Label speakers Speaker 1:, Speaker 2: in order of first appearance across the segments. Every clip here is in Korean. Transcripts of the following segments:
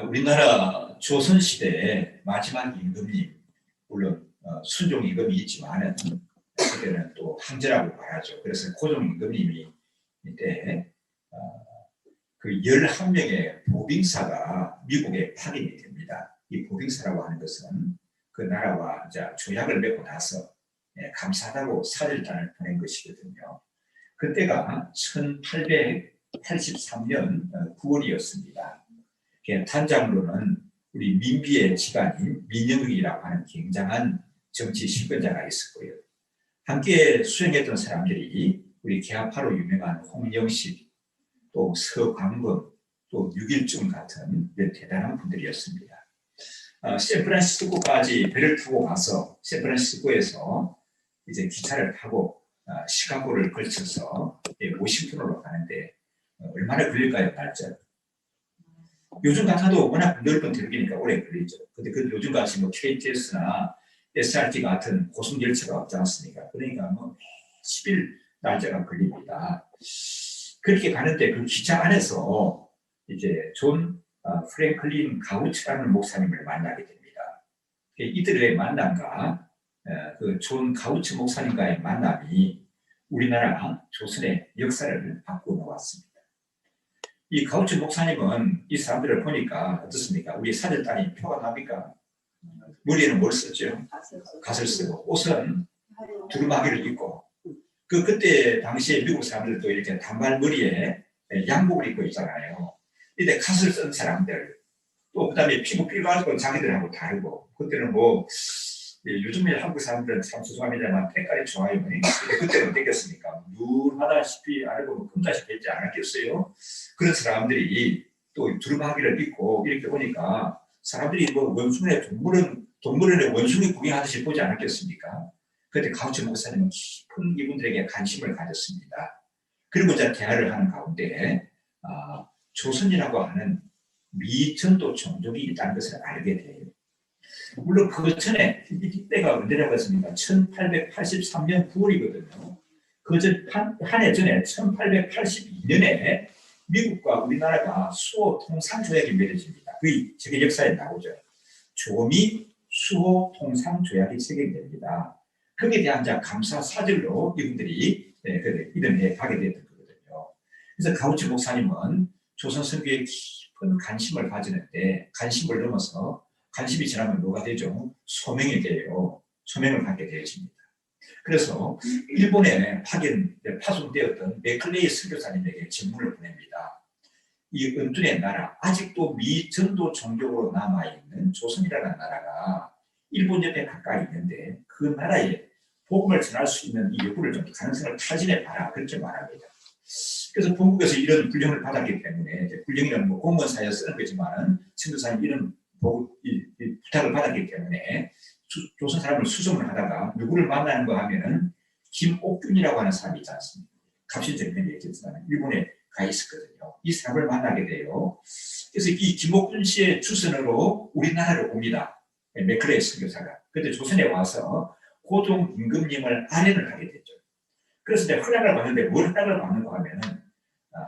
Speaker 1: 우리나라 조선시대의 마지막 임금님, 물론 순종 임금이 있지만은 그때는 또 황제라고 말하죠. 그래서 고종 임금님이 이때 그 11명의 보빙사가 미국에 파견이 됩니다. 이 보빙사라고 하는 것은 그 나라와 이제 조약을 맺고 나서 감사하다고 사절단을 보낸 것이거든요. 그때가 1883년 9월이었습니다. 단장으로는 우리 민비의 집안인 민영익이라고 하는 굉장한 정치 실권자가 있었고요. 함께 수행했던 사람들이 우리 개화파로 유명한 홍영식, 또 서광범, 또 육일중 같은 대단한 분들이었습니다. 샌프란시스코까지 배를 타고 가서 샌프란시스코에서 이제 기차를 타고 시카고를 걸쳐서 워싱턴으로 가는데 얼마나 걸릴까요, 날짜? 요즘 같아도 워낙 넓은 대륙이니까 오래 걸리죠. 근데 그 요즘 같이 뭐 KTX나 SRT 같은 고속열차가 없지 않습니까? 그러니까 뭐 10일 날짜가 걸립니다. 그렇게 가는데 그 기차 안에서 이제 존 프랭클린 가우치라는 목사님을 만나게 됩니다. 이들의 만남과 그 존 가우치 목사님과의 만남이 우리나라 조선의 역사를 바꾸어 놓았습니다. 이 가우치 목사님은 이 사람들을 보니까 어떻습니까? 우리 사절단이 표가 납니까? 머리에는 뭘 썼죠? 갓을 쓰고 옷은 두루마기를 입고 그때 당시에 미국 사람들도 이렇게 단발머리에 양복을 입고 있잖아요. 이때 갓을 쓴 사람들 또 그다음에 피부 삐가지고 자기들하고 다르고 그때는 뭐 요즘에 한국 사람들은 참 죄송합니다만 색깔이 좋아요. 그때는 어땠겠습니까? 눈하다시피 아니고 뭐 금다시피 했지 않았겠어요? 그런 사람들이 또 두루마기를 입고 이렇게 오니까 사람들이 뭐 원숭이의 동물원의 원숭이 구경하듯이 보지 않았겠습니까? 그때 가우치 목사님은 깊은 이분들에게 관심을 가졌습니다. 그리고 이제 대화를 하는 가운데 조선이라고 하는 미천도 종족이 있다는 것을 알게 돼요. 물론 그 전에 이때가 언제라고 했습니까? 1883년 9월이거든요. 그전 한 해 전에 1882년에 미국과 우리나라가 수호 통상 조약이 맺어집니다. 그 세계 역사에 나오죠. 조미 수호 통상 조약이 체결됩니다. 거기에 대한 감사 사절로 이분들이 이런 해 가게 됐던 거거든요. 그래서 가우치 목사님은 조선 선교에 깊은 관심을 가지는데 관심을 넘어서 관심이 지나면 뭐가 되죠? 소명이 돼요. 소명을 갖게 되어집니다. 그래서 일본에 파송되었던 맥클레이 선교사님에게 질문을 보냅니다. 이 은둔의 나라, 아직도 미전도 종족으로 남아있는 조선이라는 나라가 일본 옆에 가까이 있는데 그 나라에 복음을 전할 수 있는 이 여부를 좀 가능성을 타진해 봐라. 그렇게 말합니다. 그래서 본국에서 이런 불령을 받았기 때문에 불령이라는 뭐 공무원사에 쓰는 거지만 선교사님 이런 부탁을 받았기 때문에 조선 사람을 수송을 하다가 누구를 만나는 거 하면은 김옥균이라고 하는 사람이 있지 않습니까? 갑신적인 얘기했지만 일본에 가 있었거든요. 이 사람을 만나게 돼요. 그래서 이 김옥균 씨의 추선으로 우리나라로 옵니다. 맥클레이 선교사가. 그때 조선에 와서 고종 임금님을 아련을 하게 됐죠. 그래서 이제 허락을 받는데 뭘 허락을 받는가 하면은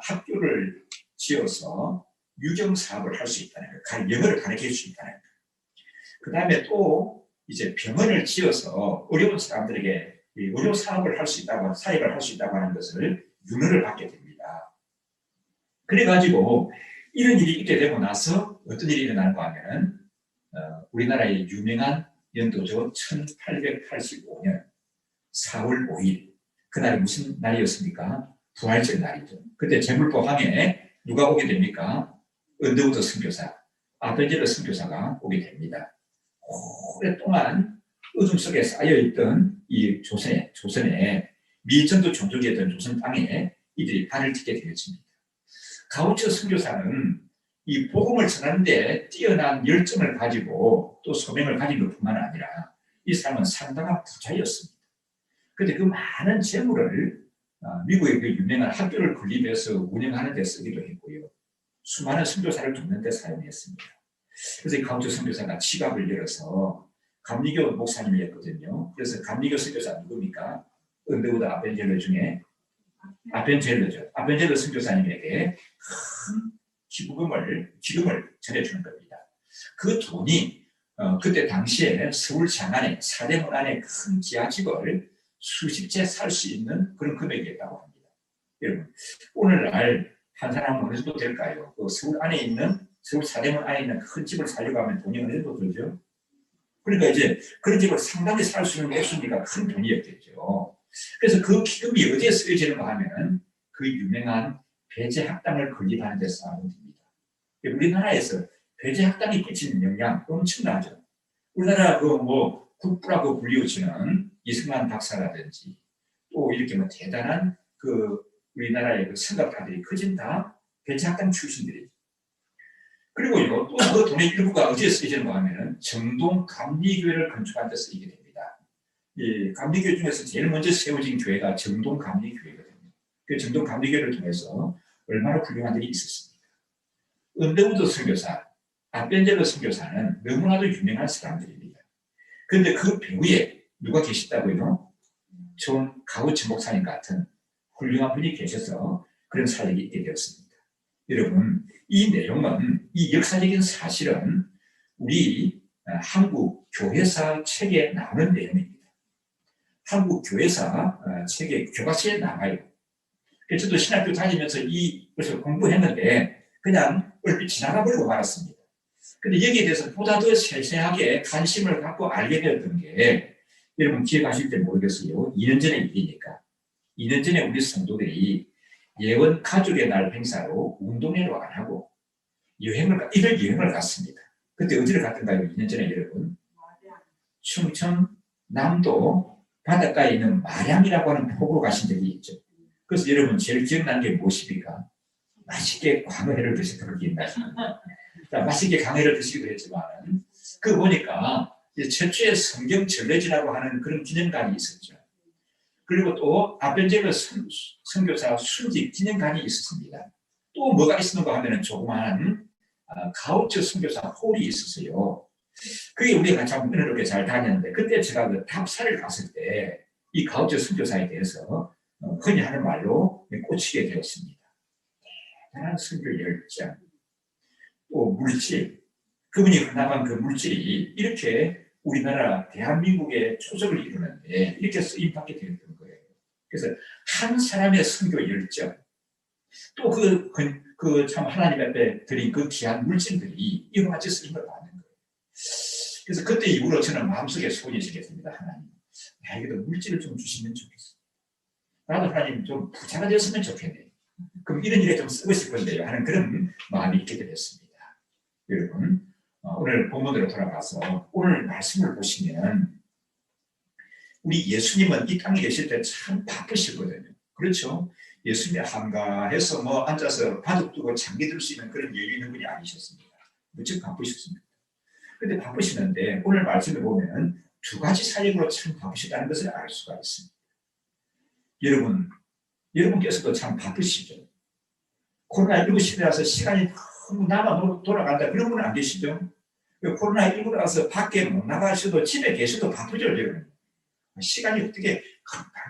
Speaker 1: 학교를 지어서 유경 사업을 할 수 있다는 거예요. 영어를 가르칠 수 있다는 거예요. 그 다음에 또 이제 병원을 지어서 어려운 사람들에게 의료 사업을 할 수 있다고, 사역을 할 수 있다고 하는 것을 윤허를 받게 됩니다. 그래가지고 이런 일이 있게 되고 나서 어떤 일이 일어나는가 하면은 우리나라의 유명한 연도죠. 1885년 4월 5일. 그날이 무슨 날이었습니까? 부활절 날이죠. 그때 제물포항에 누가 오게 됩니까? 언더우드 선교사, 아벤젤러 선교사가 오게 됩니다. 오랫동안 어둠 속에 쌓여있던 이 조선의 미전도 종족이었던 조선 땅에 이들이 발을 딛게 되었습니다. 가우치 선교사는 이 복음을 전하는데 뛰어난 열정을 가지고 또 소명을 가진 것뿐만 아니라 이 사람은 상당한 부자였습니다. 그런데 그 많은 재물을 미국의 그 유명한 학교를 건립해서 운영하는 데 쓰기도 했고요. 수많은 선교사를 돕는 데 사용했습니다. 그래서 이 가우치 선교사가 지갑을 열어서 감리교 목사님이었거든요. 그래서 감리교 선교사 누굽니까? 언더우드 아벤젤러 중에 아벤젤러 선교사님에게 큰 기금을 전해주는 겁니다. 그 돈이 그때 당시에 서울 장안에 사대문 안에 큰 기와집을 수십 채 살 수 있는 그런 금액이었다고 합니다. 여러분, 오늘날 한 사람은 어느 정도 될까요? 그 서울 사대문 안에 있는 큰 집을 살려고 하면 돈이 어느 정도 들죠? 그러니까 이제 그런 집을 상당히 살 수 있는 액수니까 큰 돈이었겠죠. 그래서 그 기금이 어디에 쓰여지는가 하면은 그 유명한 배제학당을 건립하는 데 쓰면 됩니다. 우리나라에서 배제학당이 끼치는 영향 엄청나죠. 우리나라 국부라고 불리우치는 이승만 박사라든지 또 이렇게 대단한 우리나라의 선각가들이 거진 다 배제학당 출신들이죠. 그리고요, 또 그 돈의 일부가 어디에 쓰이는가 하면은 정동 감리교회를 건축한 데 쓰이게 됩니다. 이 감리교회 중에서 제일 먼저 세워진 교회가 정동 감리교회거든요. 그 정동 감리교회를 통해서 얼마나 훌륭한 일이 있었습니다. 언더우드 선교사, 아벤젤러 선교사는 너무나도 유명한 사람들입니다. 그런데 그 배후에 누가 계시다고요? 존 가우치 목사님 같은 훌륭한 분이 계셔서 그런 사역이 있게 되었습니다. 여러분, 이 내용은, 이 역사적인 사실은 우리 한국 교회사 책에 나오는 내용입니다. 한국 교회사 책의 교과서에 나와요. 그래서 저도 신학교 다니면서 이것을 공부했는데 그냥 얼핏 지나가버리고 말았습니다. 근데 여기에 대해서 보다 더 세세하게 관심을 갖고 알게 되었던 게, 여러분 기억하실지 모르겠어요. 2년 전의 일이니까. 2년 전에 우리 성도들이 예원 가족의 날 행사로 운동회로 안 하고 일일 여행을 갔습니다. 그때 어디를 갔던가요? 2년 전에 여러분? 충청남도 바닷가에 있는 마량이라고 하는 폭으로 가신 적이 있죠. 그래서 여러분 제일 기억나는 게 무엇입니까? 맛있게 광어회를 드셨다고 기억나십니다. 맛있게 광어회를 드시기도 했지만 그 보니까 최초의 성경 전래지라고 하는 그런 기념관이 있었죠. 그리고 또 아벤젤러 선교사 순직 기념관이 있었습니다. 또 뭐가 있었는가 하면 조그마한 가우처 선교사 홀이 있었어요. 그게 우리가 참 은혜롭게 잘 다녔는데, 그때 제가 그 답사를 갔을 때 이 가우처 선교사에 대해서 흔히 하는 말로 꽂히게 되었습니다. 대단한 선교 열정, 또 물질, 그분이 흔한 그 물질이 이렇게 우리나라 대한민국의 초석을 이루는데 이렇게 쓰임받게 되었던 거예요. 그래서 한 사람의 선교 열정, 또 참 하나님 앞에 드린 그 귀한 물질들이 이와 같이 쓰임을 받는 거예요. 그래서 그때 이후로 저는 마음속에 소원이 생겼습니다. 하나님, 나에게도 물질을 좀 주시면 좋겠어. 나도 하나님 좀 부자가 되었으면 좋겠네요. 그럼 이런 일에 좀 쓰고 싶을 건데요 하는 그런 마음이 있게 됐습니다. 여러분, 오늘 본문으로 돌아가서 오늘 말씀을 보시면 우리 예수님은 이 땅에 계실 때 참 바쁘시거든요. 그렇죠? 예수님이 한가해서 앉아서 바둑 두고 잠기 들 수 있는 그런 여유 있는 분이 아니셨습니다. 무척 바쁘셨습니다. 그런데 바쁘시는데 오늘 말씀을 보면 두 가지 사역으로 참 바쁘시다는 것을 알 수가 있습니다. 여러분께서도 참 바쁘시죠? 코로나19 시대라서 시간이 너무 남아 돌아간다, 그런 분은 안 계시죠? 코로나19라서 밖에 못 나가셔도 집에 계셔도 바쁘죠, 여러분. 시간이 어떻게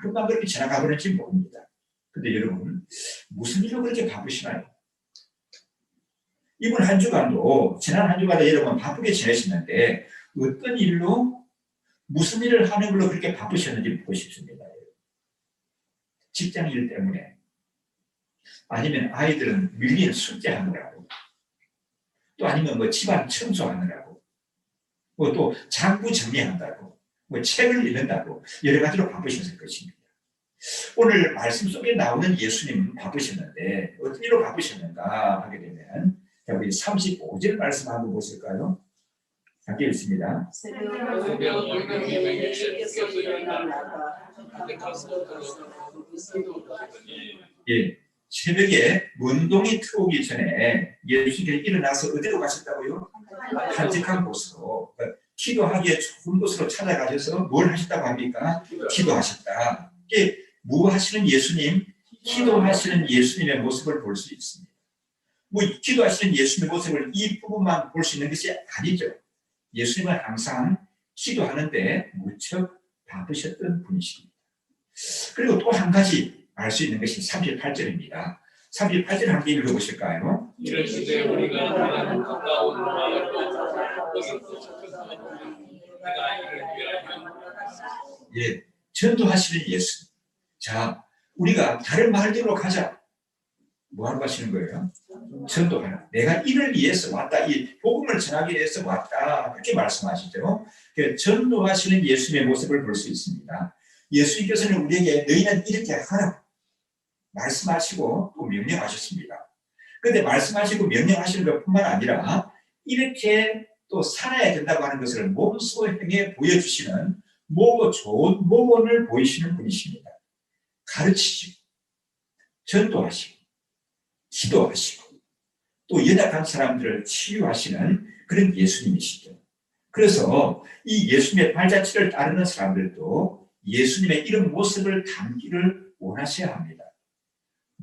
Speaker 1: 금방 그렇게 지나가 버는지 모릅니다. 근데 여러분, 무슨 일로 그렇게 바쁘시나요? 이번 한 주간도, 지난 한 주간도 여러분 바쁘게 지내시는데 어떤 일로, 무슨 일을 하는 걸로 그렇게 바쁘셨는지 보고 싶습니다. 직장 일 때문에, 아니면 아이들은 밀린 숙제하느라고, 또 아니면 집안 청소하느라고, 또 장부 정리한다고, 책을 읽는다고 여러 가지로 바쁘셨을 것입니다. 오늘 말씀 속에 나오는 예수님은 바쁘셨는데 어떤 일로 바쁘셨는가 하게 되면, 우리 35절 말씀 한번 보실까요? 함께 읽습니다. 예, 새벽에 문동이 트오기 전에 예수님이 일어나서 어디로 가셨다고요? 한적한 곳으로, 기도하기에 좋은 곳으로 찾아가셔서 뭘 하셨다고 합니까? 기도하셨다. 이게 뭐 하시는 예수님? 기도하시는 예수님의 모습을 볼 수 있습니다. 기도하시는 예수님의 모습을 이 부분만 볼 수 있는 것이 아니죠. 예수님은 항상 기도하는데 무척 바쁘셨던 분이십니다. 그리고 또 한 가지 알 수 있는 것이 38절입니다. 38절 함께 읽어보실까요?
Speaker 2: 이럴 시대 우리가 하나님 가까운 마음으로 내가 이를 위하여
Speaker 1: 예, 전도하시는 예수. 자, 우리가 다른 말대로 가자. 뭐 하러 가시는 거예요? 전도하라. 내가 이를 위해서 왔다. 이 복음을 전하기 위해서 왔다. 그렇게 말씀하시죠. 전도하시는 예수님의 모습을 볼 수 있습니다. 예수님께서는 우리에게 너희는 이렇게 하라 말씀하시고 또 명령하셨습니다. 그런데 말씀하시고 명령하시는 것뿐만 아니라 이렇게 또 살아야 된다고 하는 것을 몸소 행해 보여주시는 좋은 모범을 보이시는 분이십니다. 가르치시고 전도하시고 기도하시고 또 연약한 사람들을 치유하시는 그런 예수님이시죠. 그래서 이 예수님의 발자취를 따르는 사람들도 예수님의 이런 모습을 담기를 원하셔야 합니다.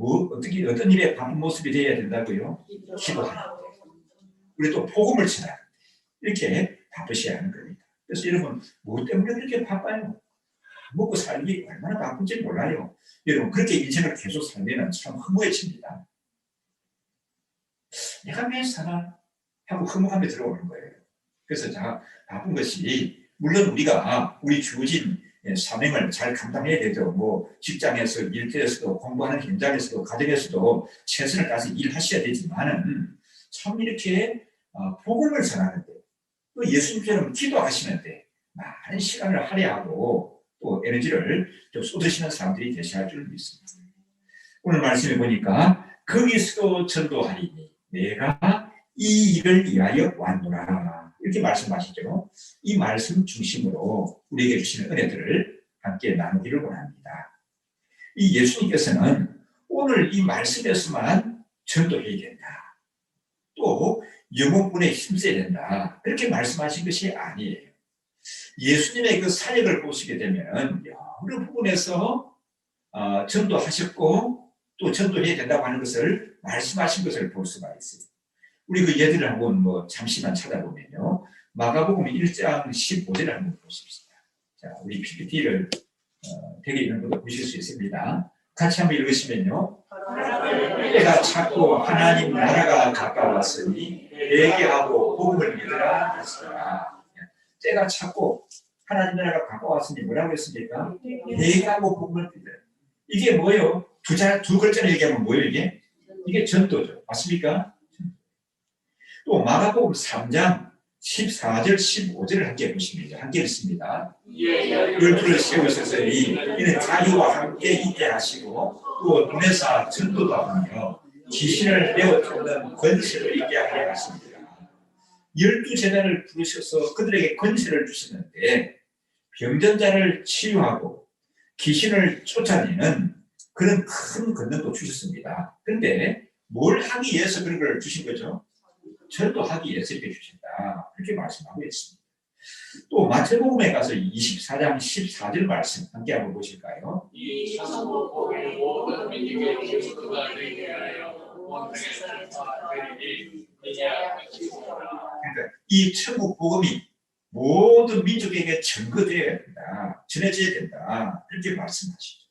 Speaker 1: 어떤 일에 바쁜 모습이 되어야 된다고요? 기도하는데, 우리 또 복음을 전하는데 이렇게 바쁘셔야 하는 겁니다. 그래서 여러분, 뭐 때문에 그렇게 바빠요? 먹고 살기 얼마나 바쁜지 몰라요. 여러분, 그렇게 인생을 계속 살면 참 허무해집니다. 내가 왜 사나? 하고 허무함에 들어오는 거예요. 그래서 바쁜 것이, 물론 우리 주어진 사명을 잘 감당해야 되죠. 직장에서, 일터에서도, 공부하는 현장에서도, 가정에서도 최선을 다해서 일하셔야 되지만은 참 이렇게 복음을 전하는데 또 예수님처럼 기도하시는데 많은 시간을 할애하고 또 에너지를 좀 쏟으시는 사람들이 계셔야 할 줄 믿습니다. 오늘 말씀해 보니까 거기서도 전도하리니 내가 이 일을 위하여 왔노라 이렇게 말씀하시죠. 이 말씀 중심으로 우리에게 주시는 은혜들을 함께 나누기를 원합니다. 이 예수님께서는 오늘 이 말씀에서만 전도해야 된다. 또 영혼분에 힘써야 된다. 그렇게 말씀하신 것이 아니에요. 예수님의 그 사역을 보시게 되면 여러 부분에서 전도하셨고 또 전도해야 된다고 하는 것을 말씀하신 것을 볼 수가 있어요. 우리 그 예들을 한번 잠시만 찾아보면요. 마가복음 1장 15절을 한번 보십시다. 자, 우리 PPT를 되게 있는 것도 보실 수 있습니다. 같이 한번 읽으시면요. 때가 찼고 하나님 나라가 가까웠으니 회개하고 복음을 믿으라 하시더라. 때가 찼고 하나님 나라가 가까웠으니 뭐라고 했습니까? 회개하고 복음을 믿으라. 이게 뭐예요? 두 글자로 얘기하면 뭐예요 이게? 이게 전도죠. 맞습니까? 또 마가복음 3장 14절 15절을 함께 보십니다. 함께 읽습니다. 열두를 세우셨으니 이는 자기와 함께 있게 하시고 또 눈에서 전도도 하며 귀신을 내어쫓는 권세를 있게 하려 하십니다. 12제자를 부르셔서 그들에게 권세를 주셨는데 병든 자를 치유하고 귀신을 쫓아내는 그런 큰 권능도 주셨습니다. 그런데 뭘 하기 위해서 그런 걸 주신 거죠? 전도하기 위해서 이렇게 주신다. 그렇게 말씀하고 있습니다. 또 마태복음에 가서 24장 14절 말씀 함께 한번 보실까요?
Speaker 2: 이 천국복음이 모든 민족의 그리스도가 되게 하여 온 세상에 전파되리니
Speaker 1: 그러니까 이 천국 복음이 모든 민족에게 전거되어야 된다. 전해져야 된다. 그렇게 말씀하시죠.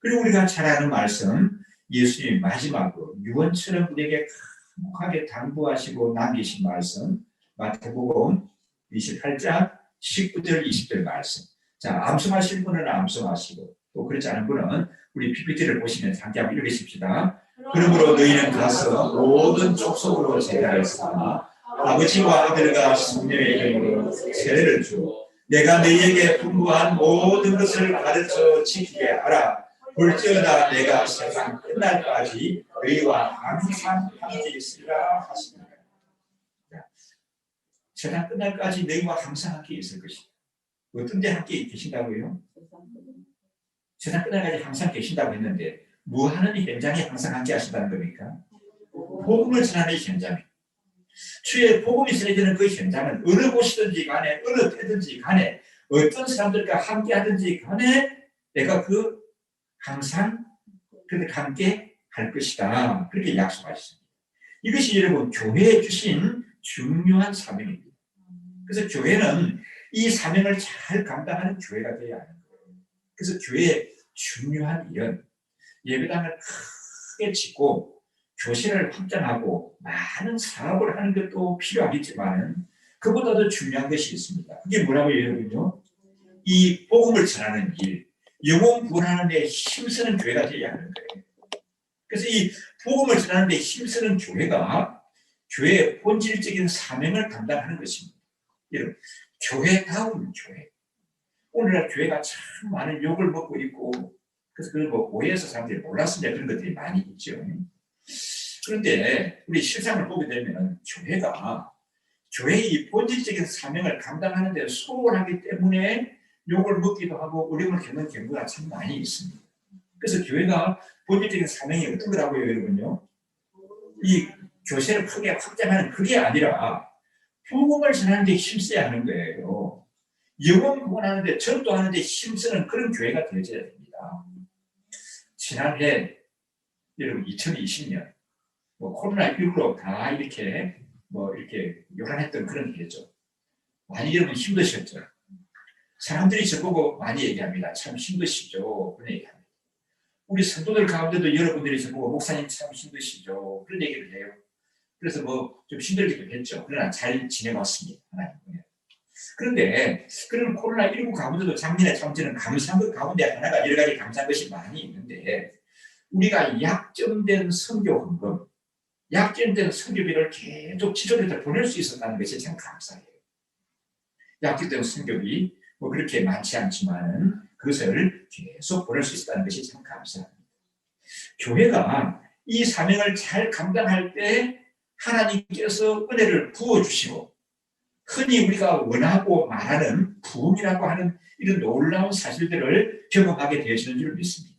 Speaker 1: 그리고 우리가 잘 아는 말씀, 예수님이 마지막으로 유언처럼 우리에게 강하게 당부하시고 남기신 말씀, 마태복음 28장 19절 20절 말씀. 자, 암송하실 분은 암송하시고 또 그렇지 않은 분은 우리 PPT를 보시면서 함께 한번 읽으십시다. 그러므로 너희는 가서 모든 족속으로 제자를 삼아 아버지와 아들과 성령의 이름으로 세례를 주어 내가 너희에게 분부한 모든 것을 가르쳐 지키게 하라. 볼지어다 내가 세상 끝날까지 너희와 항상 함께 있으리라 하십니다. 세상 끝날까지 너희와 항상 함께 있을 것이다. 어떤 데 함께 계신다고요? 세상 끝날까지 항상 계신다고 했는데 뭐 하는 현장에 항상 함께 하신다는 겁니까? 복음을 전하는 현장. 주의 복음이 전해지는 그 현장은 어느 곳이든지 간에 어느 때든지 간에 어떤 사람들과 함께 하든지 간에 내가 항상 그들과 함께 할 것이다. 그렇게 약속하셨습니다. 이것이 여러분 교회에 주신 중요한 사명입니다. 그래서 교회는 이 사명을 잘 감당하는 교회가 되어야 하는 거예요. 그래서 교회의 중요한 일은 예배당을 크게 짓고 교실을 확장하고 많은 사업을 하는 것도 필요하겠지만 그보다도 중요한 것이 있습니다. 그게 뭐라고요, 여러분요? 이 복음을 전하는 일, 영혼 구원하는 데 힘쓰는 교회가 되어야 하는 거예요. 그래서 이 복음을 전하는 데 힘쓰는 교회가 교회의 본질적인 사명을 감당하는 것입니다. 여러분, 교회다운 교회. 오늘날 교회가 참 많은 욕을 먹고 있고, 그래서 그걸 뭐 오해해서 사람들이 몰랐으냐 그런 것들이 많이 있죠. 그런데 우리 실상을 보게 되면 교회가 교회의 이 본질적인 사명을 감당하는 데 소홀하기 때문에 욕을 먹기도 하고 어려움을 겪는 경우가 참 많이 있습니다. 그래서 교회가 본질적인 사명이 어떤 거라고요, 여러분요? 이 교세를 크게 확장하는 그게 아니라 복음을 전하는 데 힘써야 하는 거예요. 영혼 구원하는 데 전도하는 데 힘쓰는 그런 교회가 되어야 됩니다. 지난해 여러분 2020년 코로나19로 다 이렇게 이렇게 요란했던 그런 해죠. 많이 여러분 힘드셨죠. 사람들이 저보고 많이 얘기합니다. 참 힘드시죠. 그런 얘기합니다. 우리 성도들 가운데도 여러분들이 저보고 목사님 참 힘드시죠. 그런 얘기를 해요. 그래서 좀 힘들기도 했죠. 그러나 잘 지내왔습니다. 하나님. 그런데 그런 코로나19 가운데도 작년에 참 저는 감사한 것 가운데 하나가 여러 가지 감사한 것이 많이 있는데 우리가 약정된 선교 헌금, 약정된 선교비를 계속 지속해서 보낼 수 있었다는 것이 참 감사해요. 약정된 선교비 그렇게 많지 않지만 그것을 계속 보낼 수 있었다는 것이 참 감사합니다. 교회가 이 사명을 잘 감당할 때 하나님께서 은혜를 부어주시고 흔히 우리가 원하고 말하는 부흥이라고 하는 이런 놀라운 사실들을 경험하게 되어지는 줄 믿습니다.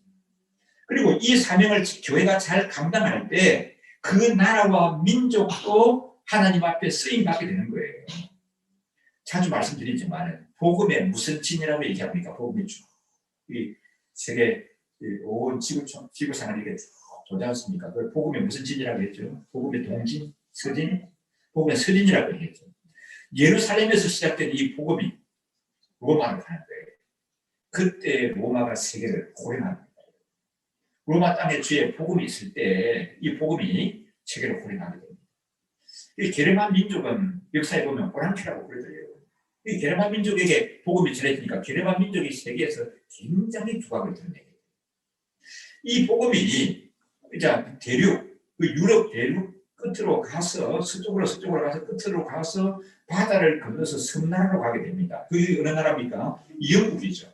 Speaker 1: 그리고 이 사명을 교회가 잘 감당할 때 그 나라와 민족도 하나님 앞에 쓰임받게 되는 거예요. 자주 말씀드리지만 복음의 무슨 진이라고 얘기합니까? 복음이 쭉 이 세계 온 지구상을 이렇게 쭉 돌지 않습니까? 그걸 복음의 무슨 진이라고 했죠? 복음의 동진, 서진, 복음의 서진이라고 했죠. 예루살렘에서 시작된 이 복음이 로마로 가는 거예요. 그때 로마가 세계를 호령합니다. 로마 땅에 주의 복음이 있을 때 이 복음이 세계를 호령하게 됩니다. 이 게르만 민족은 역사에 보면 호랑키라고 그러더래요. 이 게르만 민족에게 복음이 전해지니까 게르만 민족이 세계에서 굉장히 두각을 드러내게 돼요. 이 복음이 이제 대륙, 유럽 대륙 끝으로 가서 서쪽으로 가서 끝으로 가서 바다를 건너서 섬나라로 가게 됩니다. 그게 어느 나라입니까? 영국이죠.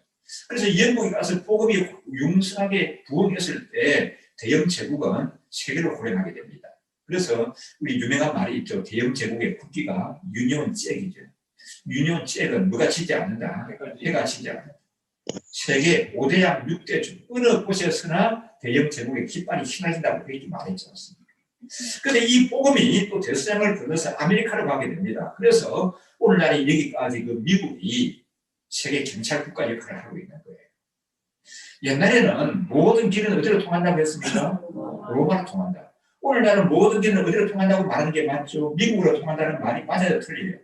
Speaker 1: 그래서 영국에 가서 복음이 융성하게 부흥했을 때 대영 제국은 세계를 호령하게 됩니다. 그래서 우리 유명한 말이 있죠. 대영 제국의 국기가 유니온 잭이죠. 유니온 잭은 뭐가 지지 않는다. 해가 지지 않는다. 세계 5대양 6대주 어느 곳에서나 대영 제국의 깃발이 휘날린다고 그렇게 말했지 않습니까? 그런데 이 복음이 또 대서양을 건너서 아메리카로 가게 됩니다. 그래서 오늘날 여기까지 그 미국이 세계 경찰 국가 역할을 하고 있는 거예요. 옛날에는 모든 길은 어디로 통한다고 했습니까? 로마로 통한다. 오늘날은 모든 길은 어디로 통한다고 말하는 게 맞죠? 미국으로 통한다는 말이 맞아요, 틀려요?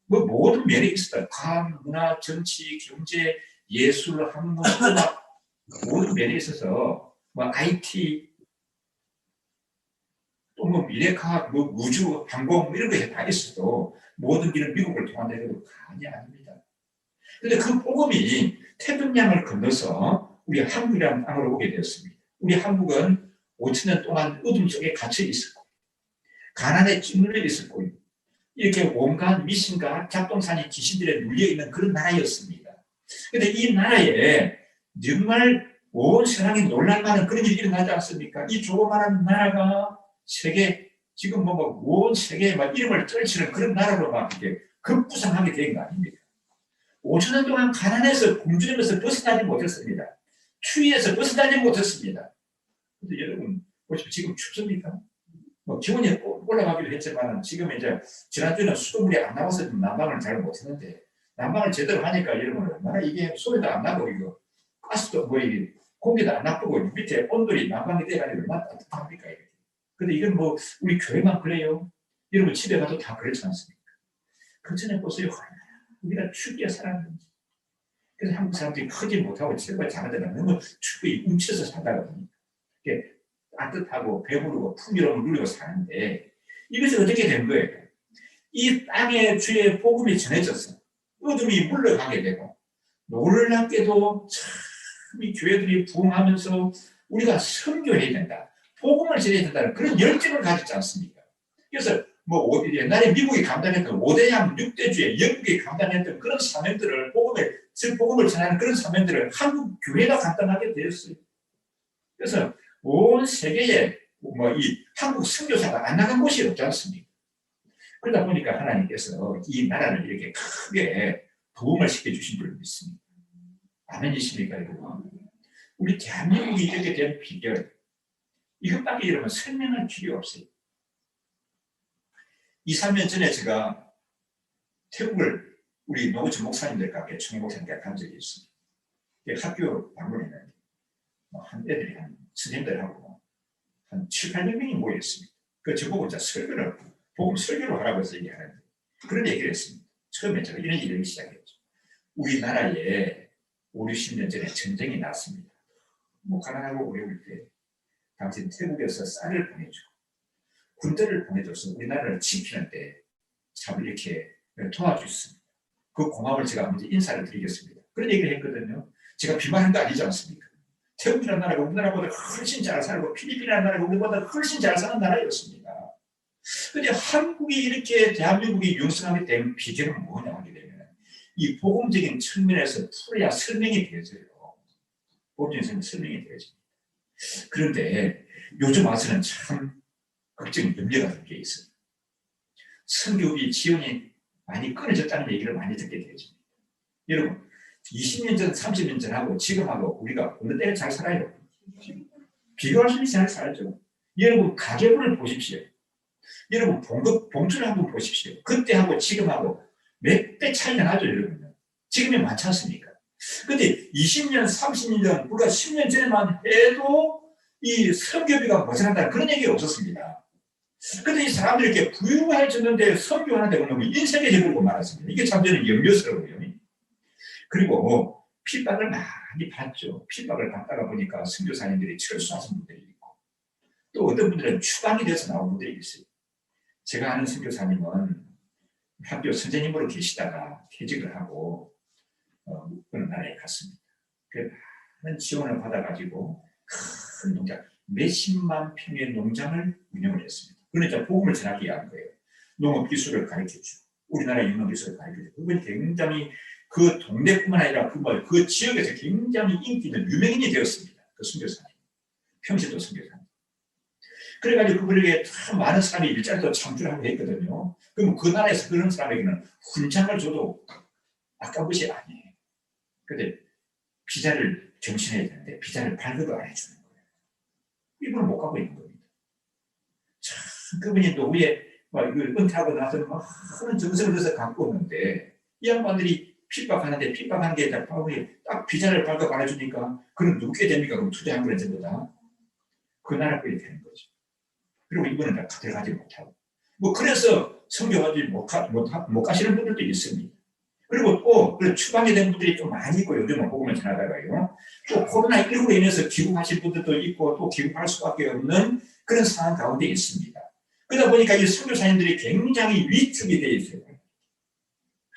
Speaker 1: 모든 면에 있어요. 과학, 문화, 정치, 경제, 예술, 학문, 음악 모든 면에 있어서 IT 또 미래과학, 우주, 항공 이런 것이 다 있어도 모든 길은 미국을 통한다 해도 과언이 아닙니다. 그런데 그 복음이 태평양을 건너서 우리 한국이라는 땅으로 오게 되었습니다. 우리 한국은 5,000년 동안 어둠 속에 갇혀 있었고 가난에 찌물려 있었고 이렇게 온갖 미신과 작동산이 귀신들에 눌려있는 그런 나라였습니다. 그런데 이 나라에 정말 온 세상에 놀랄만한 그런 일이 일어나지 않습니까? 이 조그마한 나라가 세계 지금 온 세계에 막 이름을 떨치는 그런 나라로 막 이렇게 급부상하게 된 거 아닙니까? 5,000년 동안 가난해서 굶주리면서 벗어나지 못했습니다. 추위에서 벗어나지 못했습니다. 근데 여러분 보시면 지금 춥습니까? 기온이 올라가기도 했지만 지금 이제 지난주에는 수돗물이 안 나와서 난방을 잘 못했는데 난방을 제대로 하니까 여러분 얼마나 이게 소리도 안 나고 이거 가스도 이게 공기도 안 나쁘고 밑에 온돌이 난방이 돼가지고 얼마나 따뜻합니까 이게. 근데 이건 우리 교회만 그래요? 여러분 집에 가도 다 그렇지 않습니까? 그 전에 보세요. 우리가 춥게 살았는지. 그래서 한국 사람들이 크지 못하고 제발 작아들면 너무 춥게 뭉쳐서 살다거든요. 따뜻하고 배부르고 풍요로움을 누리고 사는데 이것이 어떻게 된 거예요? 이 땅에 주의 복음이 전해져서 어둠이 물러가게 되고 놀랍게도 참 이 교회들이 부흥하면서 우리가 선교해야 된다. 복음을 전해야 된다는 그런 열정을 가졌지 않습니까? 그래서 뭐 옛날에 미국이 감당했던 5대양 6대주의 영국이 감당했던 그런 사명들을 복음을 전하는 그런 사명들을 한국 교회가 감당하게 되었어요. 그래서 온 세계에 뭐 이 한국 선교사가 안 나간 곳이 없지 않습니까? 그러다 보니까 하나님께서 이 나라를 이렇게 크게 부흥을 시켜주신 줄 믿습니다. 아멘이십니까, 여러분? 우리 대한민국이 이렇게 된 비결, 이것밖에 여러분 설명할 필요 없어요. 2, 3년 전에 제가 태국을 우리 노구천 목사님들과 함께 청해 목사님과 간 적이 있습니다. 학교 방문에는 한 애들이 선생님들하고 한 7, 800명이 모여있습니다. 그 저보고 이제 복음 설교를 하라고 해서 얘기하는데 그런 얘기를 했습니다. 처음에 제가 이런 얘기를 시작했죠. 우리나라에 5, 60년 전에 전쟁이 났습니다. 뭐 가난하고 어려울 때 당시 태국에서 쌀을 보내주고 군대를 보내줘서 우리나라를 지키는데 참 이렇게 도와주셨습니다. 그 고마움을 제가 먼저 인사를 드리겠습니다. 그런 얘기를 했거든요. 제가 비만한 거 아니지 않습니까? 태국이라는 나라가 우리나라보다 훨씬 잘 살고 필리핀이라는 나라가 우리보다 훨씬 잘 사는 나라였습니다. 그런데 한국이 이렇게 대한민국이 융성하게 된 비결은 뭐냐 하게 되면 이 복음적인 측면에서 풀어야 설명이 되어져요. 복음적인 설명이 되어집니다. 그런데 요즘 와서는 참 걱정, 염려가 된 게 있어요. 선교비 지원이 많이 끊어졌다는 얘기를 많이 듣게 되어집니다. 여러분, 20년 전, 30년 전하고 지금하고 우리가 어느 때는 잘 살아요. 비교할 수 있이 잘 살죠. 여러분, 가계부를 보십시오. 여러분, 봉투를 한번 보십시오. 그때하고 지금하고 몇 배 차이가 나죠, 여러분. 지금이 많지 않습니까? 근데 20년, 30년 전, 불과 10년 전에만 해도 이 선교비가 모자란다 그런 얘기가 없었습니다. 근데 이 사람들이 이렇게 부유해졌는데 선교하는데 너무 인색해져 버리고 말았습니다. 이게 참 저는 염려스러워요. 그리고 핍박을 많이 받죠. 핍박을 받다가 보니까 선교사님들이 철수하신 분들이 있고 또 어떤 분들은 추방이 돼서 나온 분들이 있어요. 제가 아는 선교사님은 학교 선생님으로 계시다가 퇴직을 하고 어느 나라에 갔습니다. 그 많은 지원을 받아가지고 큰 농장, 몇십만 평의 농장을 운영을 했습니다. 그러니까 복음을 전하기 위한 거예요. 농업 기술을 가르쳐주고 우리나라 영농 기술을 가르쳐주고 그건 굉장히 그 동네뿐만 아니라 그 지역에서 굉장히 인기 있는 유명인이 되었습니다. 그 선교사님, 평신도 선교사님. 그래가지고 그분에게 참 많은 사람이 일자리도 창출하고 했거든요. 그럼 그 나라에서 그런 사람에게는 훈장을 줘도 아까운 것이 아니에요. 근데 비자를 정신해야 되는데 비자를 발급을 안 해주는 거예요. 이분은 못 가고 있는 겁니다. 참 그분이 노후에 은퇴하고 나서 막 하는 정성을 들여서 갖고 오는데 이 양반들이 핍박하는데 핍박하는 게 딱 비자를 발급 안 해주니까 그럼 누구게 됩니까? 그럼 투자한 거는 전부 다 그 나라 거에 되는 거죠. 그리고 이번은 다 들어가지 못하고. 뭐, 그래서 성교하지 못 가시는 분들도 있습니다. 그리고 또, 추방이 된 분들이 좀 많이 있고, 요즘은 복음을 전하다가요. 또 코로나19로 인해서 귀국하실 분들도 있고, 또 귀국할 수밖에 없는 그런 상황 가운데 있습니다. 그러다 보니까 이 선교사님들이 굉장히 위축이 되어 있어요.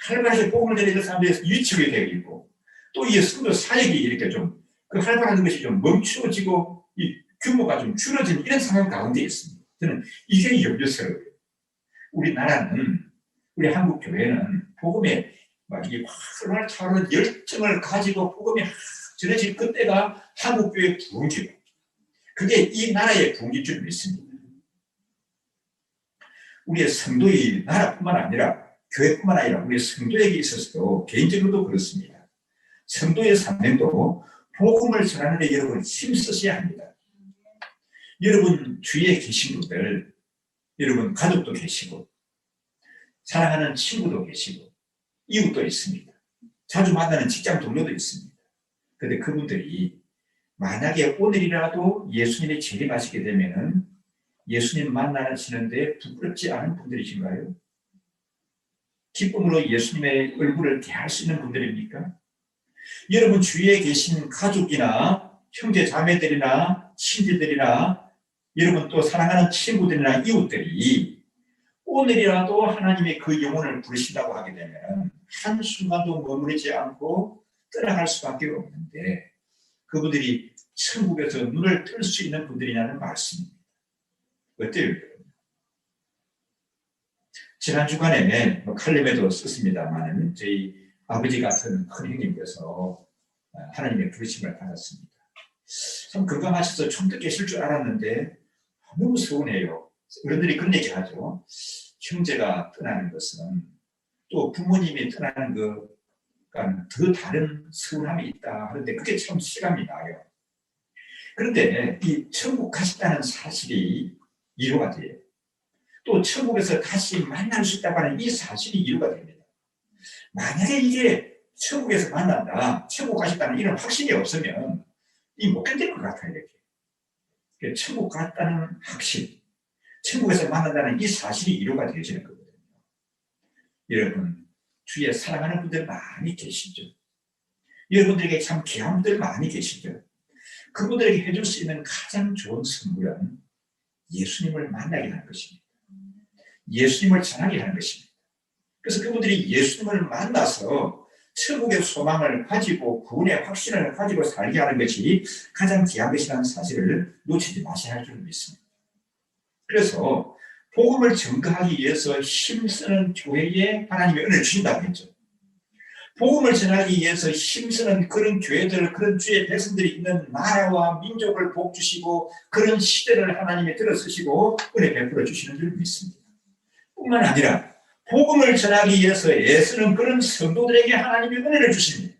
Speaker 1: 활발하게 복음을 전하는 사람들이 위축이 되어 있고, 또 이 선교 사역이 이렇게 좀, 그 활발한 것이 좀 멈추어지고, 이 규모가 좀 줄어진 이런 상황 가운데 있습니다. 저는 이게 염려스러워요. 우리나라는, 우리 한국 교회는 복음에 막 이 활활 타오르는 열정을 가지고 복음이 전해질 그때가 한국 교회의 부흥기예요. 그게 이 나라의 부흥일 줄 믿습니다. 우리의 성도의 나라뿐만 아니라 교회뿐만 아니라 우리 성도에게 있어서도 개인적으로도 그렇습니다. 성도의 사명도 복음을 전하는 데 여러분 힘쓰셔야 합니다. 여러분 주위에 계신 분들, 여러분 가족도 계시고 사랑하는 친구도 계시고 이웃도 있습니다. 자주 만나는 직장 동료도 있습니다. 그런데 그분들이 만약에 오늘이라도 예수님이 재림하시게 되면은 예수님 만나시는데 부끄럽지 않은 분들이신가요? 기쁨으로 예수님의 얼굴을 대할 수 있는 분들입니까? 여러분 주위에 계신 가족이나 형제 자매들이나 친지들이나 여러분 또 사랑하는 친구들이나 이웃들이 오늘이라도 하나님의 그 영혼을 부르신다고 하게 되면 한순간도 머무르지 않고 떠나갈 수밖에 없는데 그분들이 천국에서 눈을 뜰 수 있는 분들이라는 말씀입니다. 어때요? 지난 주간에 칼럼에도 썼습니다만 저희 아버지 같은 큰 형님께서 하나님의 부르심을 받았습니다. 참 건강하셔서 좀 더 계실 줄 알았는데 너무 서운해요. 어른들이 그런 얘기 하죠. 형제가 떠나는 것은 또 부모님이 떠나는 것과는 더 다른 서운함이 있다 하는데 그게 참 실감이 나요. 그런데 이 천국 가신다는 사실이 이유가 돼요. 또 천국에서 다시 만날 수 있다고 하는 이 사실이 이유가 됩니다. 만약에 이게 천국에서 만난다, 천국 가신다는 이런 확신이 없으면 이 못 견딜 것 같아요. 이렇게 천국 갔다는 확신, 천국에서 만난다는 이 사실이 이유가 되어지는 거거든요. 여러분, 주위에 사랑하는 분들 많이 계시죠. 여러분들에게 참 귀한 분들 많이 계시죠. 그분들에게 해줄 수 있는 가장 좋은 선물은 예수님을 만나게 하는 것입니다. 예수님을 전하게 하는 것입니다. 그래서 그분들이 예수님을 만나서 천국의 소망을 가지고 구원의 확신을 가지고 살게 하는 것이 가장 귀한 것이라는 사실을 놓치지 마셔야 할 줄 믿습니다. 그래서 복음을 전가하기 위해서 힘쓰는 교회에 하나님의 은혜를 주신다고 했죠. 복음을 전하기 위해서 힘쓰는 그런 교회들, 그런 주의 백성들이 있는 나라와 민족을 복주시고 그런 시대를 하나님이 들어서시고 은혜 베풀어 주시는 줄 믿습니다. 뿐만 아니라 복음을 전하기 위해서 애쓰는 그런 성도들에게 하나님이 은혜를 주십니다.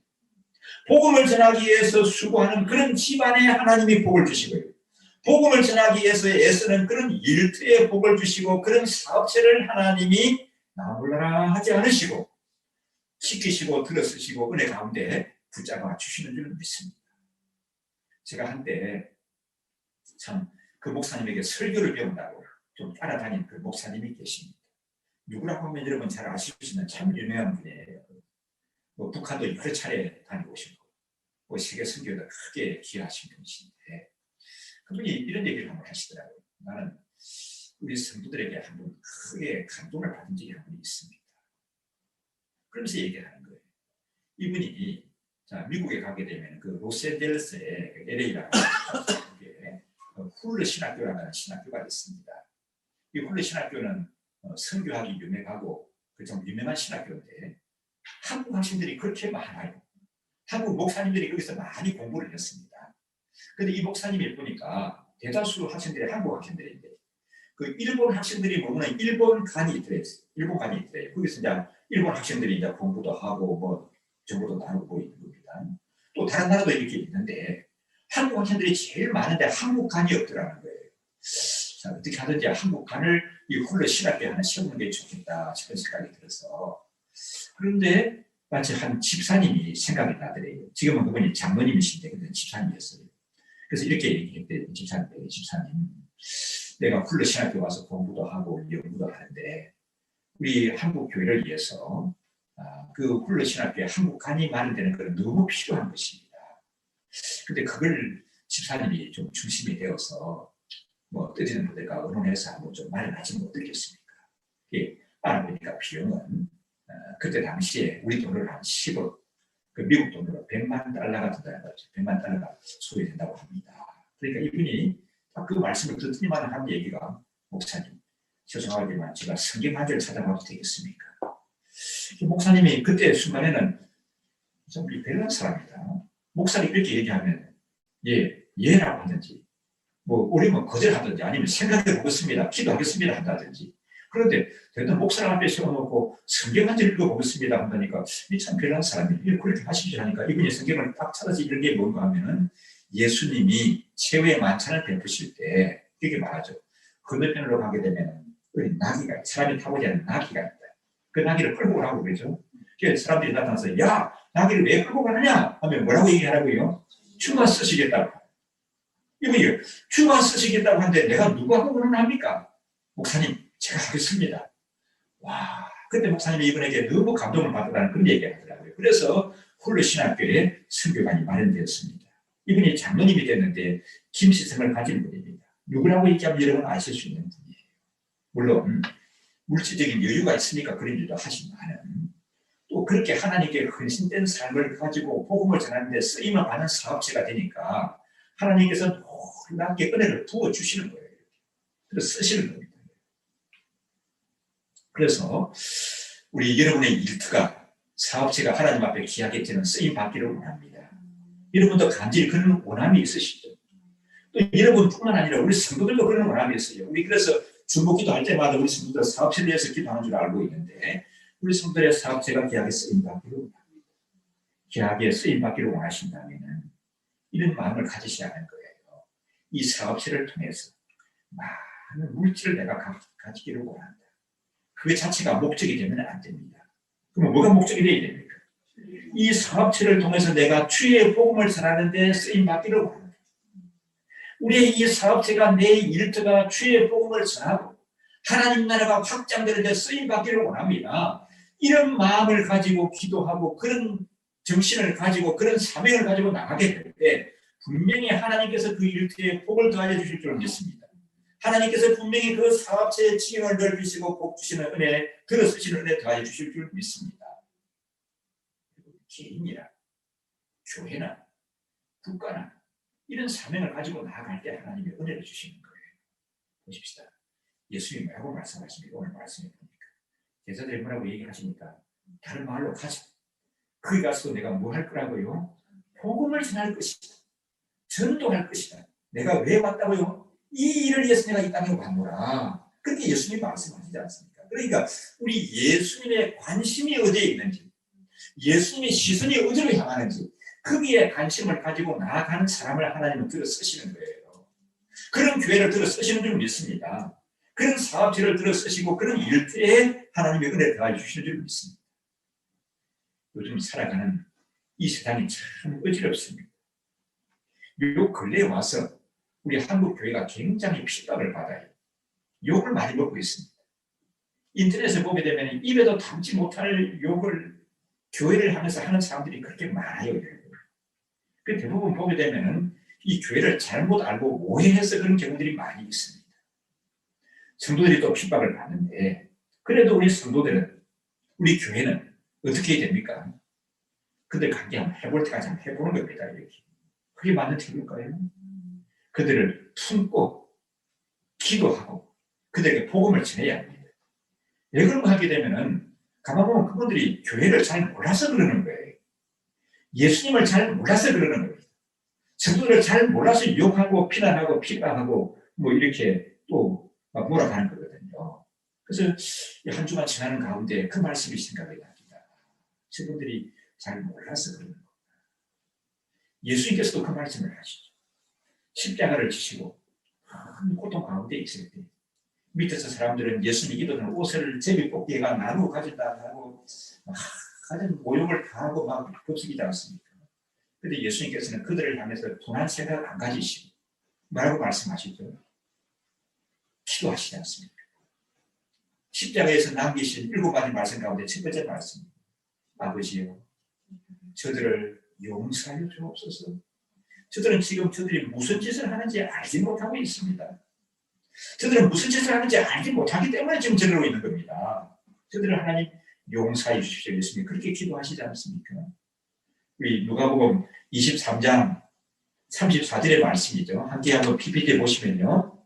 Speaker 1: 복음을 전하기 위해서 수고하는 그런 집안에 하나님이 복을 주시고요. 복음을 전하기 위해서 애쓰는 그런 일터에 복을 주시고 그런 사업체를 하나님이 나 몰라라 하지 않으시고 지키시고 들어쓰시고 은혜 가운데 붙잡아 주시는 줄 믿습니다. 제가 한때 참 그 목사님에게 설교를 배운다고 좀 따라다닌 그 목사님이 계십니다. 누구라고 하면 여러분 잘 아실 수 있는 참 유명한 분이에요. 북한도 여러 차례 다녀오신 분, 세계 선교도 크게 기여하신 분이신데 그분이 이런 얘기를 한번 하시더라고요. 나는 우리 성도들에게 한번 크게 감동을 받은 적이 한 번 있습니다. 그러면서 얘기하는 거예요. 이분이 미국에 가게 되면 그 로스앤젤레스에 그 LA라는 훌르 신학교라는 신학교가 있습니다. 이 훌르 신학교는 선교하기 유명하고 좀 유명한 신학교인데 한국 학생들이 그렇게 많아요. 한국 목사님들이 거기서 많이 공부를 했습니다. 그런데 이 목사님이 보니까 대다수 학생들이 한국 학생들인데 그 일본 학생들이 머무는 일본관이 있더래요. 일본관이 있더래요. 거기서 이제 일본 학생들이 이제 공부도 하고 뭐 정보도 나누고 있는 겁니다. 또 다른 나라도 이렇게 있는데 한국 학생들이 제일 많은데 한국관이 없더라는 거예요. 자, 어떻게 하든지 한국관을 이 홀로 신학교에 하나 세우는 게 좋겠다 싶은 생각이 들어서 그런데 마치 한 집사님이 생각이 나더래요. 지금은 그분이 장로님이신데 그때 집사님이었어요. 그래서 이렇게 얘기했대요. 집사님에게 집사님 내가 홀로 신학교 와서 공부도 하고 연구도 하는데 우리 한국 교회를 위해서 그 홀로 신학교에 한국관이 마련되는 건 너무 필요한 것입니다. 근데 그걸 집사님이 좀 중심이 되어서 뭐 뜨지는 분들과 의논해서 한번 좀 마련하지 못하겠습니까? 예, 알아보니까 비용은 그때 당시에 우리 돈으로 한 10억, 그 미국 돈으로 100만 달러가 든다는 거죠. 100만 달러가 소요된다고 합니다. 그러니까 이분이 그 말씀을 듣더니만 한 얘기가 목사님, 죄송하지만 제가 성경 한 절 찾아봐도 되겠습니까? 목사님이 그때 순간에는 좀 별난 사람이다. 목사님 이렇게 얘기하면 예라고 하든지 뭐 우리는 거절하든지 아니면 생각해 보겠습니다. 기도하겠습니다 한다든지 그런데 대단 목사님 앞에 세워놓고 성경 한 절 읽어보겠습니다 한다니까 이 참 별난 사람이 그렇게 하시지 하니까 이분이 성경을 딱 찾아서 이런 게 뭔가 하면은 예수님이 최후의 만찬을 베푸실 때 이렇게 말하죠. 건너편으로 가게 되면 우리 나귀가 사람이 타고자 하는 나귀가 있다. 그 나귀를 끌고 가라고 그러죠. 그래서 사람들이 나타나서 야 나귀를 왜 끌고 가느냐 하면 뭐라고 얘기하라고요? 주가 쓰시겠다고. 이분이 주가 쓰시겠다고 하는데 내가 누구하고 그러합니까? 목사님 제가 하겠습니다. 와 그때 목사님이 이분에게 너무 감동을 받았다는 그런 얘기를 하더라고요. 그래서 홀로 신학교에 선교관이 마련되었습니다. 이분이 장로님이 됐는데 김시성을 가진 분입니다. 누구라고 얘기하면 여러분 아실 수 있는 분이에요. 물론 물질적인 여유가 있으니까 그런 일도 하지만은 또 그렇게 하나님께 헌신된 삶을 가지고 복음을 전하는데 쓰임을 받는 사업체가 되니까 하나님께서 놀랍게 은혜를 부어주시는 거예요. 그래서 쓰시는 겁니다. 그래서 우리 여러분의 일터가 사업체가 하나님 앞에 귀하게 되는 쓰임 받기를 원합니다. 여러분도 간절히 그런 원함이 있으시죠. 또 여러분뿐만 아니라 우리 성도들도 그런 원함이 있어요. 우리 그래서 중보기도 할 때마다 우리 성도들 사업체에 대해서 기도하는 줄 알고 있는데 우리 성도들의 사업체가 귀하게 쓰임 받기를 원합니다. 귀하게 쓰임 받기를 원하신다면 이런 마음을 가지셔야 하는 거예요. 이 사업체를 통해서 많은 물질을 내가 가지기를 원한다. 그 자체가 목적이 되면 안 됩니다. 그럼 뭐가 목적이 되어야 됩니까? 이 사업체를 통해서 내가 주의 복음을 전하는 데 쓰임 받기를 원합니다. 우리의 이 사업체가 내 일터가 주의 복음을 전하고 하나님 나라가 확장되는 데 쓰임 받기를 원합니다. 이런 마음을 가지고 기도하고 그런 정신을 가지고 그런 사명을 가지고 나가게 될 때 분명히 하나님께서 그 일터에 복을 더하여 주실 줄 믿습니다. 하나님께서 분명히 그 사업체의 지경을 넓히시고 복 주시는 은혜, 들어쓰시는 은혜 더하여 주실 줄 믿습니다. 개인이나 교회나 국가나 이런 사명을 가지고 나아갈 때 하나님의 은혜를 주시는 거예요. 보십시다. 예수님이 뭐라고 말씀하십니까? 오늘 말씀해 보니까 제자들이 뭐라고 얘기하십니까? 다른 말로 가자. 거기 가서 내가 뭐 할 거라고요? 복음을 전할 것이다. 전도할 것이다. 내가 왜 왔다고요? 이 일을 위해서 내가 이 땅에 왔노라. 그렇게 예수님이 말씀하시지 않습니까? 그러니까 우리 예수님의 관심이 어디에 있는지, 예수님의 시선이 어디로 향하는지 거기에 관심을 가지고 나아가는 사람을 하나님은 들어 쓰시는 거예요. 그런 교회를 들어 쓰시는 줄 믿습니다. 그런 사업체를 들어 쓰시고 그런 일터에 하나님의 은혜를 더해 주시는 줄 믿습니다. 요즘 살아가는 이 세상이 참 어지럽습니다. 요 근래에 와서 우리 한국 교회가 굉장히 핍박을 받아요. 욕을 많이 먹고 있습니다. 인터넷에 보게 되면 입에도 담지 못할 욕을 교회를 하면서 하는 사람들이 그렇게 많아요. 그 대부분 보게 되면 이 교회를 잘못 알고 오해해서 그런 경우들이 많이 있습니다. 성도들이 또 핍박을 받는데 그래도 우리 성도들은 우리 교회는 어떻게 해야 됩니까? 그들 관계 한번 해볼 때까지 한번 해보는 겁니다. 이렇게. 그게 맞는 태도일까요? 그들을 품고 기도하고 그들에게 복음을 전해야 합니다. 왜 그런 거 하게 되면은 가만 보면 그분들이 교회를 잘 몰라서 그러는 거예요. 예수님을 잘 몰라서 그러는 거예요. 성도를 잘 몰라서 욕하고 비난하고 핍박하고 뭐 이렇게 또 몰아가는 거거든요. 그래서 한 주간 지나는 가운데 그 말씀이 생각이 납니다. 저분들이 잘 몰라서 그러는 겁니다. 예수님께서도 그 말씀을 하시죠. 십자가를 지시고 큰 고통 가운데 있을 때 밑에서 사람들은 예수님이 입었던 옷을 제비뽑기가 나누어 가진다고 가진 모욕을 다 하고 막 곱씹이지 않습니까? 그런데 예수님께서는 그들을 향해서 분한 생각 안 가지시고 뭐라고 말씀하시죠? 기도하시지 않습니까? 십자가에서 남기신 7가지 말씀 가운데 첫 번째 말씀, 아버지요 저들을 용서하여 주옵소서. 저들은 지금 저들이 무슨 짓을 하는지 알지 못하고 있습니다. 저들은 무슨 짓을 하는지 알지 못하기 때문에 지금 저러고 있는 겁니다. 저들을 하나님 용서해 주십시오. 예수님 그렇게 기도하시지 않습니까? 우리 누가복음 23장 34절의 말씀이죠. 함께 한번 PPT 보시면요.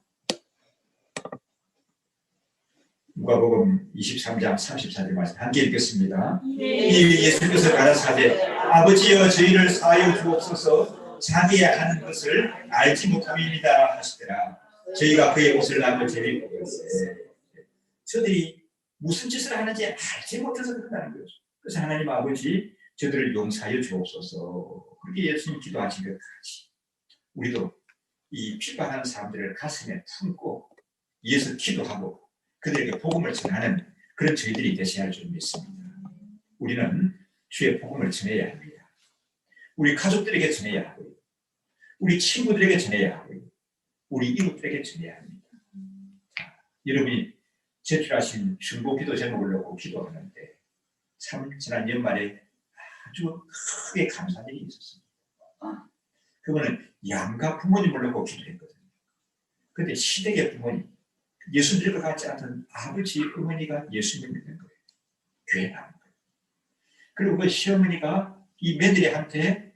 Speaker 1: 누가복음 23장 34절 말씀 함께 읽겠습니다. 예수께서 가라사대 아버지여 저희를 사하여 주옵소서 자기의 하는 것을 알지 못함이니이다 하시더라. 저희가 그의 옷을 나누어 제비뽑고 저들이 무슨 짓을 하는지 알지 못해서 그런다는 거죠. 그래서 하나님 아버지 저들을 용서하여 주옵소서. 그렇게 예수님 기도하신 것 같이 우리도 이 핍박하는 사람들을 가슴에 품고 위에서 기도하고 그들에게 복음을 전하는 그런 저희들이 되셔야 할 줄 믿습니다. 우리는 주의 복음을 전해야 합니다. 우리 가족들에게 전해야 하고요. 우리 친구들에게 전해야 하고요. 우리 이웃들에게 전해야 합니다. 자, 여러분이 제출하신 중보기도 제목을 놓고 기도하는데 참 지난 연말에 아주 크게 감사한 일이 있었습니다. 그거는 양가 부모님을 놓고 기도했거든요. 근데 시댁의 부모님, 예수 믿을 것 같지 않던 아버지 어머니가 예수님을 믿는 거예요. 교회 나온 거예요. 그리고 그 시어머니가 이 며느리한테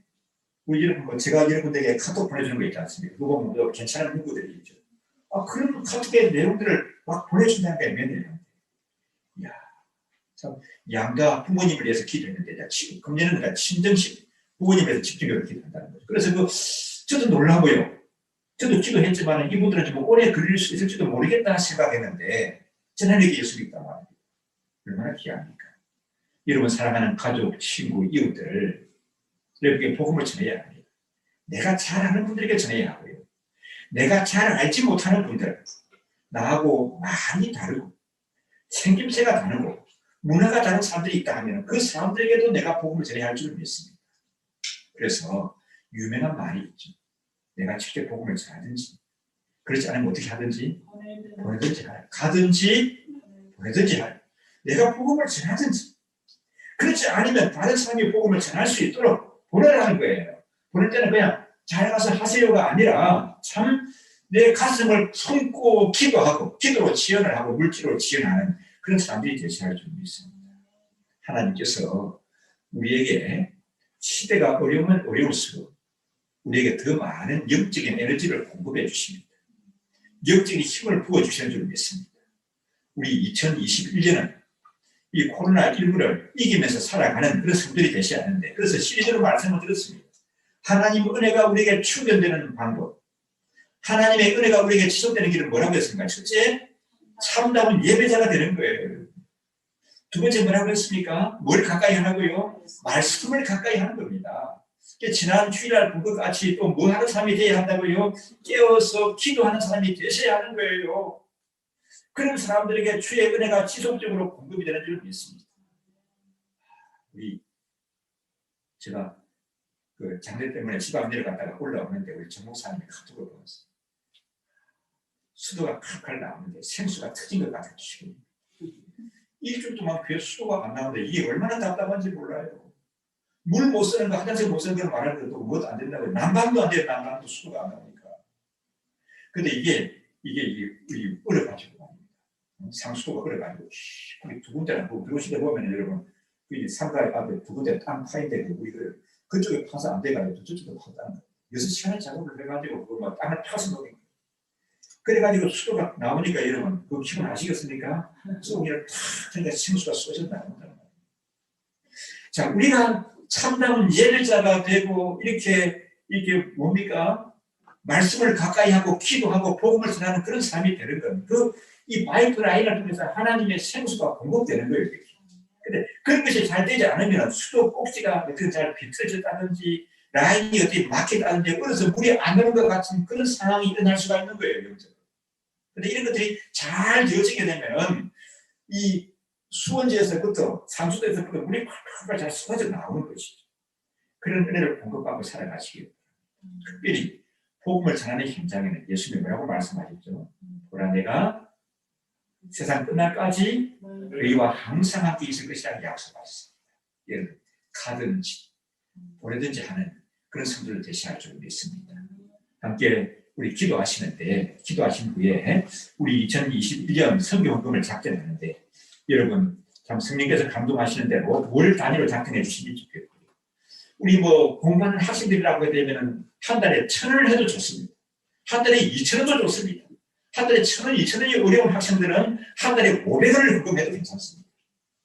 Speaker 1: 여러분 뭐 제가 여러분들에게 카톡 보내주는 거 있지 않습니까? 그거 보면 뭐 괜찮은 문구들이 있죠. 그런 카톡의 내용들을 막 보내준다는 거예요, 며느리한테. 이야, 참 양가 부모님을 위해서 기도했는데 금년은 내가 친정식 부모님에 대해서 집중적으로 기도한다는 거죠. 그래서 저도 놀라고요. 저도 기도했지만 이분들은 좀 오래 걸릴 수 있을지도 모르겠다 생각했는데 저는 예수 믿다 말이에요. 얼마나 귀합니까? 여러분 사랑하는 가족, 친구, 이웃들을 여러분께 복음을 전해야 합니다. 내가 잘 아는 분들에게 전해야 하고요. 내가 잘 알지 못하는 분들, 나하고 많이 다르고 생김새가 다르고 문화가 다른 사람들이 있다 하면 그 사람들에게도 내가 복음을 전해야 할 줄 믿습니다. 그래서 유명한 말이 있죠. 내가 직접 복음을 전하든지 그렇지 않으면 어떻게 하든지 보내든지 하라. 가든지 보내든지 하라. 내가 복음을 전하든지 그렇지 않으면 다른 사람이 복음을 전할 수 있도록 보내라는 거예요. 보낼 때는 그냥 잘 가서 하세요가 아니라 참 내 가슴을 품고 기도하고 기도로 지원을 하고 물질로 지원하는 그런 사람들이 되셔야 할 줄 믿습니다. 하나님께서 우리에게 시대가 어려우면 어려울수록 우리에게 더 많은 영적인 에너지를 공급해 주십니다. 영적인 힘을 부어주시는 줄 믿습니다. 우리 2021년은 이 코로나19를 이기면서 살아가는 그런 성들이 되셔야 하는데 그래서 시리즈로 말씀을 드렸습니다. 하나님의 은혜가 우리에게 충전되는 방법, 하나님의 은혜가 우리에게 지속되는 길은 뭐라고 했습니까? 첫째, 참다운 예배자가 되는 거예요. 두 번째 뭐라고 했습니까? 뭘 가까이 하라고요? 말씀을 가까이 하는 겁니다. 지난 주일날 본 것 같이 또 뭐 하는 사람이 되어야 한다고요? 깨어서 기도하는 사람이 되셔야 하는 거예요. 그런 사람들에게 주의 은혜가 지속적으로 공급이 되는 줄 믿습니다. 제가 그 장례 때문에 지방 내려갔다가 올라오는데 우리 정 목사님이 카톡을 보냈어요. 수도가 칼칼 나오는데 생수가 터진 것 같아요. 지금 일주일 동안 교회 수도가 안 나오는데 이게 얼마나 답답한지 몰라요. 물 못 쓰는 거, 화장실 못 쓰는 거 말하는 것도 뭐도 안 된다고. 난방도 안 돼요. 난방도 수도가 안 나오니까. 근데 이게 우리 얼어가지고 말입니다. 상수도가 얼어가지고 우리 두 군데나 들어오시다 보면 여러분 그 상가의 앞에 두 군데 땅 파인데 우리 그쪽에 파서 안 돼가지고 저쪽에 파다는 거예요. 6시간의 작업을 해가지고 그 땅을 파서 놓은 거예요. 그래가지고 수도가 나오니까 여러분 그 기분 아시겠습니까? 수도기를 탁 하니까 생수가 쏟아져 나온다는 거예요. 자, 우리가 참다운 예배자가 되고 이렇게 뭡니까? 말씀을 가까이 하고 기도하고 복음을 전하는 그런 삶이 되는 겁니다. 이 파이프라인을 통해서 하나님의 생수가 공급되는 거예요. 근데 그런 것이 잘 되지 않으면 수도 꼭지가 어떻게 잘 비틀어졌다든지 라인이 어떻게 막혔다든지 그래서 물이 안 오는 것 같은 그런 상황이 일어날 수가 있는 거예요. 그런데 이런 것들이 잘 되어지게 되면 이 수원지에서부터 상수도에서부터 물이 팍팍 잘 쏟아져 나오는 것이죠. 그런 은혜를 공급받고 살아가시기 바랍니다. 특별히 복음을 전하는 현장에는 예수님이 뭐라고 말씀하셨죠? 보라 내가 세상 끝날까지 너희와 항상 함께 있을 것이라는 약속하셨습니다. 여러분 가든지 보내든지 하는 그런 성도를 되셔야 할 줄 믿습니다. 함께 우리 기도하시는데 기도하신 후에 우리 2021년 선교헌금을 작정하는데 여러분 참 성령께서 감동하시는 대로 월 단위로 작정해 주시면 좋겠고요. 우리 공부하는 학생들이라고 되면 한 달에 1,000원을 해도 좋습니다. 한 달에 2,000원도 좋습니다. 한 달에 1,000원, 2,000원이 어려운 학생들은 한 달에 500원을 헌금해도 괜찮습니다.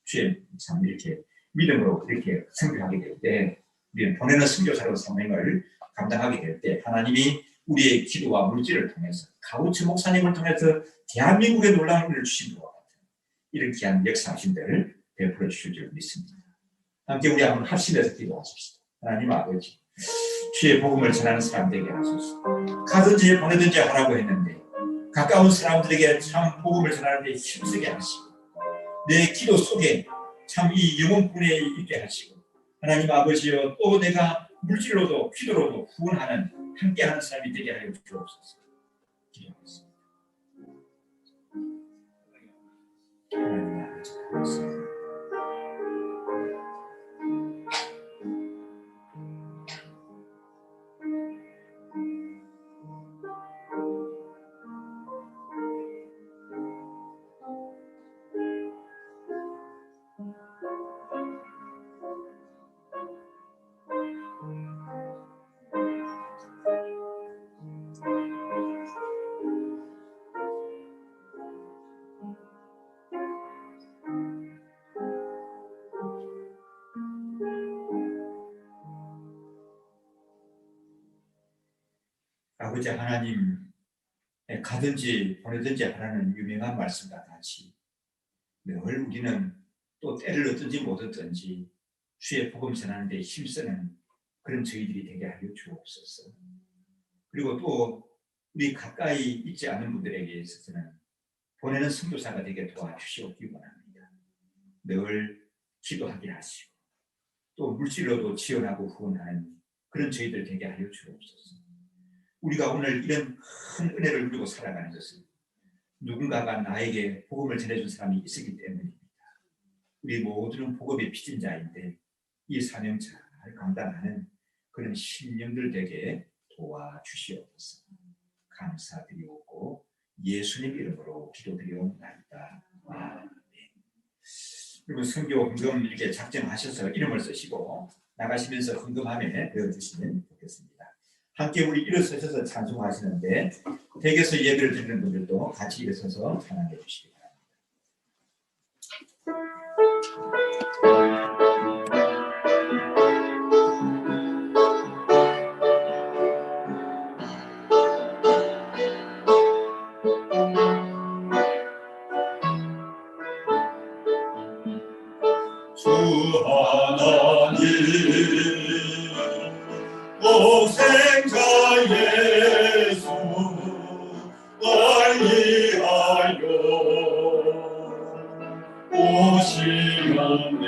Speaker 1: 주님 참 이렇게 믿음으로 이렇게 선교하게 될 때 우리는 보내는 선교사로 사명을 감당하게 될 때 하나님이 우리의 기도와 물질을 통해서 가우치 목사님을 통해서 대한민국에 놀라운 은혜를 주신 것 같아요. 이런 귀한 역사하신들을 베풀어 주실 줄 믿습니다. 함께 우리 한번 합심해서 기도하십시다. 하나님 아버지 주의 복음을 전하는 사람들에게 하소서. 가든지 보내든지 하라고 했는데 가까운 사람들에게 참 복음을 전하는 데 힘쓰게 하시고 내 기도 속에 참 이 영혼뿐에 있게 하시고 하나님 아버지여 또 내가 물질로도 기도로도 후원하는 함께하는 사람이 되게 하여 주옵소서. 기도하겠습니다. 하나님 아버지 감사합니다. 아버지 하나님 가든지 보내든지 하라는 유명한 말씀과 같이 늘 우리는 또 때를 얻든지 못 얻든지 주의 복음 전하는 데 힘쓰는 그런 저희들이 되게 하여 주옵소서. 그리고 또 우리 가까이 있지 않은 분들에게 있어서는 보내는 선교사가 되게 도와주시옵기 원합니다. 늘 기도하게 하시고 또 물질로도 지원하고 후원하는 그런 저희들 되게 하여 주옵소서. 우리가 오늘 이런 큰 은혜를 누리고 살아가는 것은 누군가가 나에게 복음을 전해준 사람이 있었기 때문입니다. 우리 모두는 복음의 빚진 자인데 이 사명 잘 감당하는 그런 신령들 되게 도와주시옵소서. 감사드리옵고 예수님 이름으로 기도드리옵나이다. 아멘. 그리고 선교 헌금 이렇게 작정하셔서 이름을 쓰시고 나가시면서 헌금함에 넣어주시면 좋겠습니다. 함께 우리 일어서셔서 찬송하시는데 댁에서 예배를 드리는 분들도 같이 일어서서 찬양해 주시기 바랍니다.
Speaker 3: 주 하나님 독생자 예수 관리하여 오시었네.